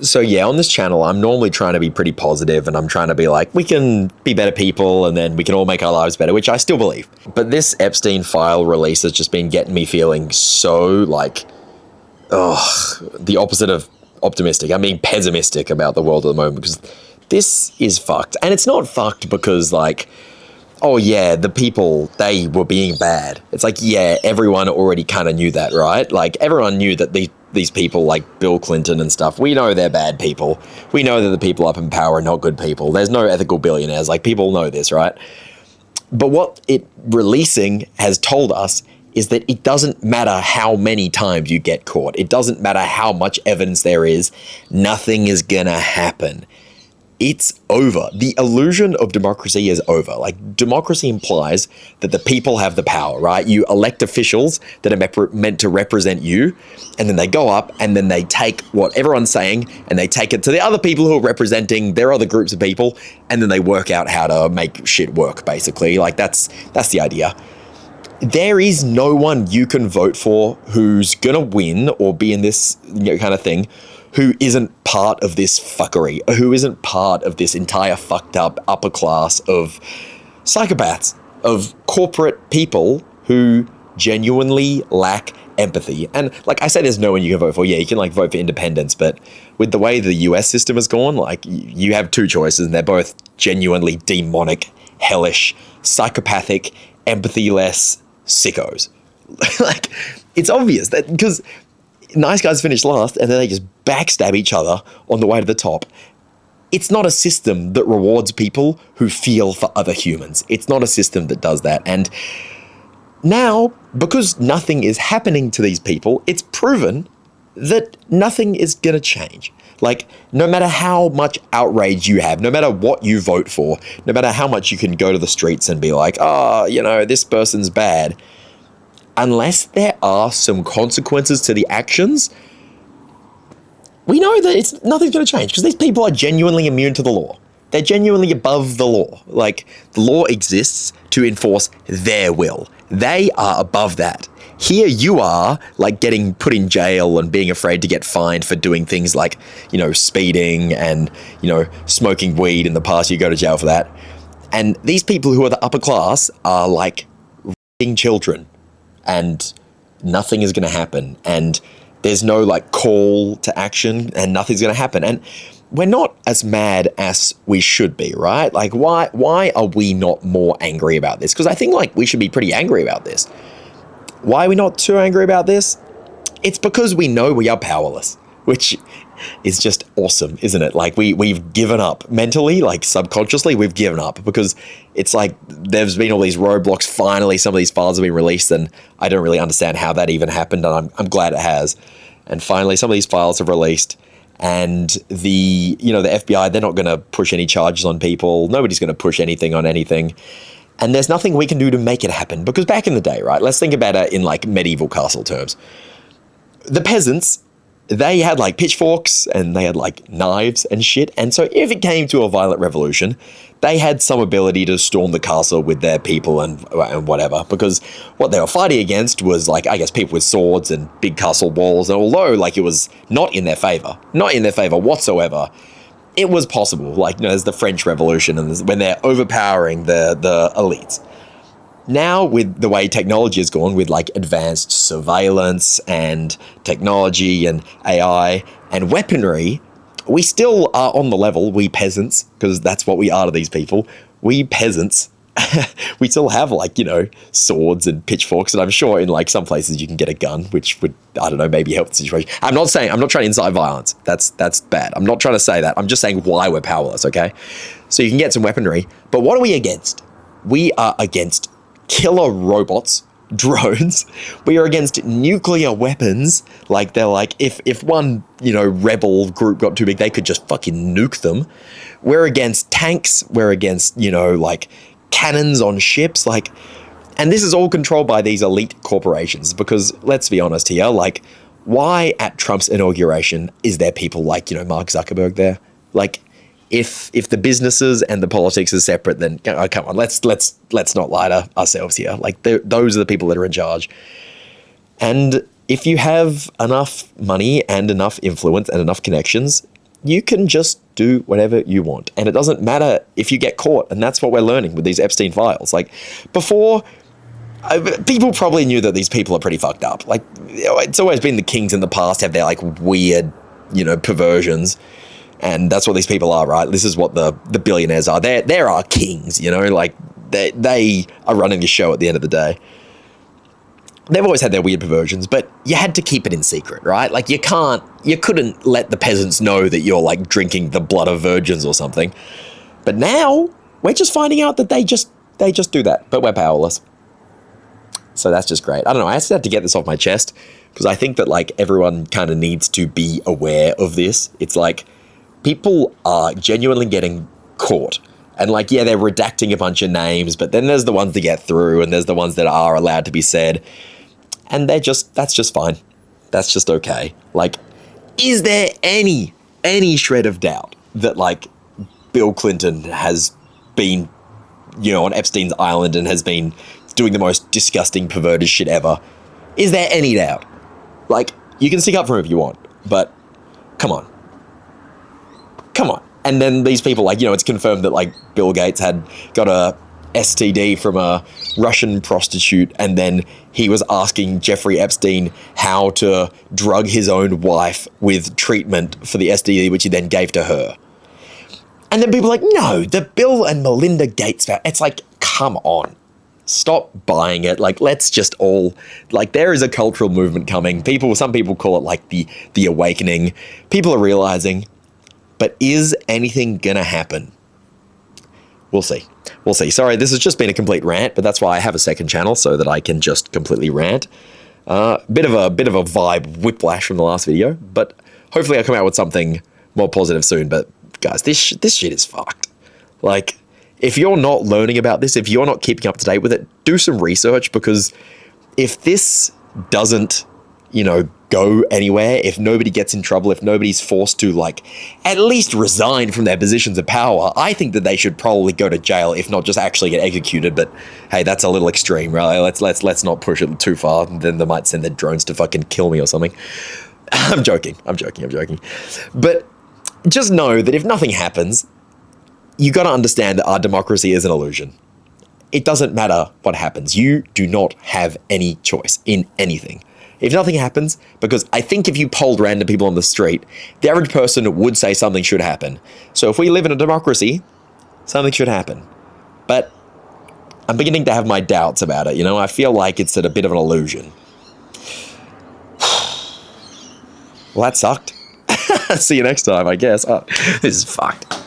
So yeah, on this channel, I'm normally trying to be pretty positive and I'm trying to be like, we can be better people and then we can all make our lives better, which I still believe. But this Epstein file release has just been getting me feeling so like, the opposite of optimistic. I mean, pessimistic about the world at the moment, because this is fucked. And it's not fucked because like, oh yeah, the people, they were being bad. It's like, yeah, everyone already kind of knew that, right? Like everyone knew that these people like Bill Clinton and stuff, we know they're bad people. We know that the people up in power are not good people. There's no ethical billionaires. Like people know this, right? But what it releasing has told us is that it doesn't matter how many times you get caught. It doesn't matter how much evidence there is. Nothing is gonna happen. It's over. The illusion of democracy is over. Like, democracy implies that the people have the power, right? You elect officials that are meant to represent you, and then they go up and then they take what everyone's saying and they take it to the other people who are representing their other groups of people, and then they work out how to make shit work, basically. Like, that's the idea. There is no one you can vote for who's gonna win or be in this kind of thing who isn't part of this fuckery, who isn't part of this entire fucked up upper class of psychopaths, of corporate people who genuinely lack empathy. And like I say, there's no one you can vote for. Yeah, you can like vote for independence, but with the way the US system has gone, like you have two choices and they're both genuinely demonic, hellish, psychopathic, empathy-less sickos. Like, it's obvious that because nice guys finish last and then they just backstab each other on the way to the top. It's not a system that rewards people who feel for other humans. It's not a system that does that. And now, because nothing is happening to these people, it's proven that nothing is going to change. Like, no matter how much outrage you have, no matter what you vote for, no matter how much you can go to the streets and be like, this person's bad, unless there are some consequences to the actions, we know that nothing's going to change because these people are genuinely immune to the law. They're genuinely above the law. Like, the law exists to enforce their will. They are above that. Here you are, like, getting put in jail and being afraid to get fined for doing things like, speeding and, smoking weed in the past. You go to jail for that. And these people who are the upper class are, like, raping children. And nothing is going to happen. And there's no like call to action and nothing's going to happen. And we're not as mad as we should be, right? Like, why are we not more angry about this? Because I think like we should be pretty angry about this. Why are we not too angry about this? It's because we know we are powerless, which is just awesome, isn't it? Like we've given up mentally, like subconsciously, we've given up because it's like there's been all these roadblocks. Finally, some of these files have been released, and I don't really understand how that even happened, and I'm glad it has. And finally, some of these files have released, and the FBI, they're not going to push any charges on people. Nobody's going to push anything on anything. And there's nothing we can do to make it happen. Because back in the day, right, let's think about it in like medieval castle terms. The peasants, they had like pitchforks and they had like knives and shit. And so if it came to a violent revolution, they had some ability to storm the castle with their people and whatever, because what they were fighting against was like, I guess, people with swords and big castle walls. And although like it was not in their favor whatsoever, it was possible. Like, there's the French Revolution and when they're overpowering the elites. Now, with the way technology has gone, with like advanced surveillance and technology and AI and weaponry, we still are on the level, we peasants, because that's what we are to these people. We peasants, we still have like, swords and pitchforks. And I'm sure in like some places you can get a gun, which would, I don't know, maybe help the situation. I'm not trying to incite violence. That's bad. I'm not trying to say that. I'm just saying why we're powerless, okay? So you can get some weaponry. But what are we against? We are against killer robots, drones. We are against nuclear weapons. Like, they're like, if one, rebel group got too big, they could just fucking nuke them. We're against tanks. We're against, like cannons on ships. Like, and this is all controlled by these elite corporations, because let's be honest here, like, why at Trump's inauguration is there people like, Mark Zuckerberg there? Like, if the businesses and the politics are separate, then come on, let's not lie to ourselves here. Like, those are the people that are in charge. And if you have enough money and enough influence and enough connections, you can just do whatever you want. And it doesn't matter if you get caught. And that's what we're learning with these Epstein files. Like, before, people probably knew that these people are pretty fucked up. Like, it's always been the kings in the past have their, like, weird, perversions. And that's what these people are, right? This is what the billionaires are. They're our kings, like, they are running the show at the end of the day. They've always had their weird perversions, but you had to keep it in secret, right? Like, you couldn't let the peasants know that you're, like, drinking the blood of virgins or something. But now, we're just finding out that they just do that, but we're powerless. So that's just great. I don't know, I just had to get this off my chest, because I think that, like, everyone kind of needs to be aware of this. It's like, people are genuinely getting caught. And, like, yeah, they're redacting a bunch of names, but then there's the ones that get through, and there's the ones that are allowed to be said. And that's just fine. That's just okay. Like, is there any shred of doubt that, like, Bill Clinton has been, on Epstein's island and has been doing the most disgusting, perverted shit ever? Is there any doubt? Like, you can stick up for him if you want, but come on. Come on. And then these people, like, it's confirmed that, like, Bill Gates had got a STD from a Russian prostitute, and then he was asking Jeffrey Epstein how to drug his own wife with treatment for the STD, which he then gave to her. And then people are like, no, the Bill and Melinda Gates, it's like, come on. Stop buying it. Like, let's just all, like, there is a cultural movement coming. Some people call it, like, the awakening. People are realizing, but is anything gonna happen? We'll see. We'll see. Sorry, this has just been a complete rant, but that's why I have a second channel, so that I can just completely rant. Bit of a vibe whiplash from the last video, but hopefully I'll come out with something more positive soon. But guys, this shit is fucked. Like, if you're not learning about this, if you're not keeping up to date with it, do some research, because if this doesn't, go anywhere, if nobody gets in trouble, if nobody's forced to, like, at least resign from their positions of power, I think that they should probably go to jail, if not just actually get executed. But hey, that's a little extreme, right? Let's not push it too far. Then they might send their drones to fucking kill me or something. I'm joking. But just know that if nothing happens, you got to understand that our democracy is an illusion. It doesn't matter what happens. You do not have any choice in anything. If nothing happens, because I think if you polled random people on the street, the average person would say something should happen. So if we live in a democracy, something should happen. But I'm beginning to have my doubts about it, I feel like it's a bit of an illusion. Well, that sucked. See you next time, I guess. Oh, this is fucked.